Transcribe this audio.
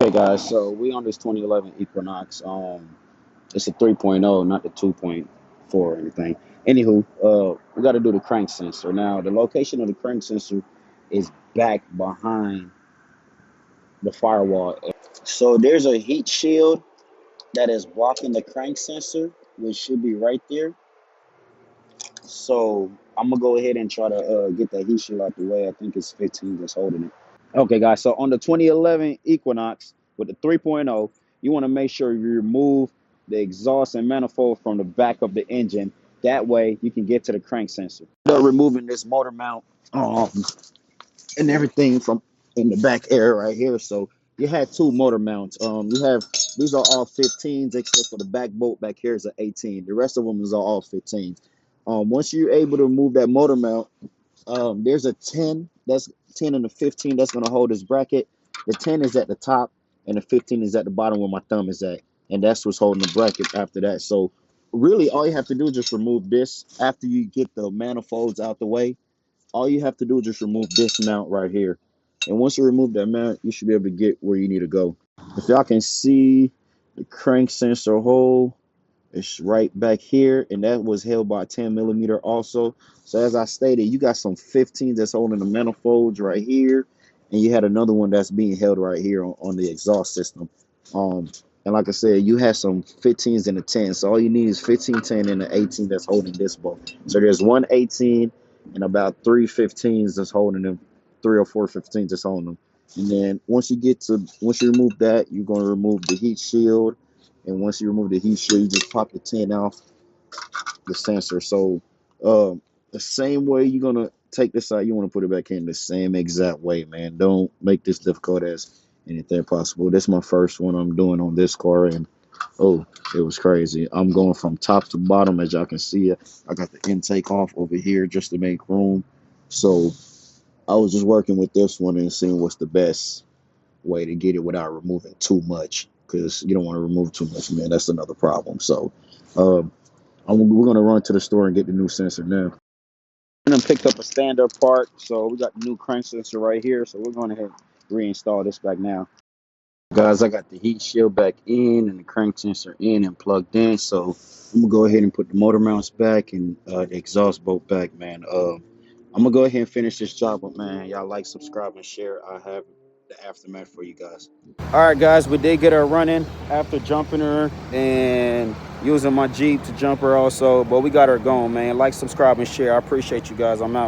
Okay, guys, so we on this 2011 Equinox. It's a 3.0, not the 2.4 or anything. Anywho, we got to do the crank sensor. Now, the location of the crank sensor is back behind the firewall. So there's a heat shield that is blocking the crank sensor, which should be right there. So I'm gonna go ahead and try to get that heat shield out the way. I think it's 15 that's holding it. Okay, guys. So on the 2011 Equinox with the 3.0, you want to make sure you remove the exhaust and manifold from the back of the engine. That way, you can get to the crank sensor. Removing this motor mount and everything from in the back area right here. So you had two motor mounts. You have these are all 15s except for the back bolt back here is an 18. The rest of them is all 15s. Once you're able to remove that motor mount, there's a 10 that's 10 and a 15 that's going to hold this bracket. The 10 is at the top and the 15 is at the bottom where my thumb is at, and that's what's holding the bracket after that. So really all you have to do is just remove this after you get the manifolds out the way. All you have to do is just remove this mount right here, and once you remove that mount, you should be able to get where you need to go. If y'all can see the crank sensor hole, it's right back here, and that was held by a 10 millimeter also. So as I stated, you got some 15s that's holding the manifolds right here, and you had another one that's being held right here on the exhaust system. And like I said, you have some 15s and a 10. So all you need is 15, 10, and an 18 that's holding this both. So there's one 18 and about three 15s that's holding them, 3 or 4 15s that's holding them. And then once you remove that, you're going to remove the heat shield. And once you remove the heat shield, you just pop the 10 off the sensor. So the same way you're gonna take this out, you want to put it back in the same exact way, man. Don't make this difficult as anything possible. This is my first one I'm doing on this car, and oh, it was crazy. I'm going from top to bottom, as y'all can see. I got the intake off over here just to make room. So I was just working with this one and seeing what's the best way to get it without removing too much, because you don't want to remove too much, man. That's another problem. So we're going to run to the store and get the new sensor now. And then picked up a standard part, so we got the new crank sensor right here. So we're going to reinstall this back now. Guys, I got the heat shield back in and the crank sensor in and plugged in. So I'm going to go ahead and put the motor mounts back and the exhaust bolt back, man. I'm going to go ahead and finish this job, but man, y'all like, subscribe, and share. I have the aftermath for you guys. All right, guys, we did get her running after jumping her and using my Jeep to jump her also, but we got her going, man. Like, subscribe, and share. I appreciate you guys. I'm out.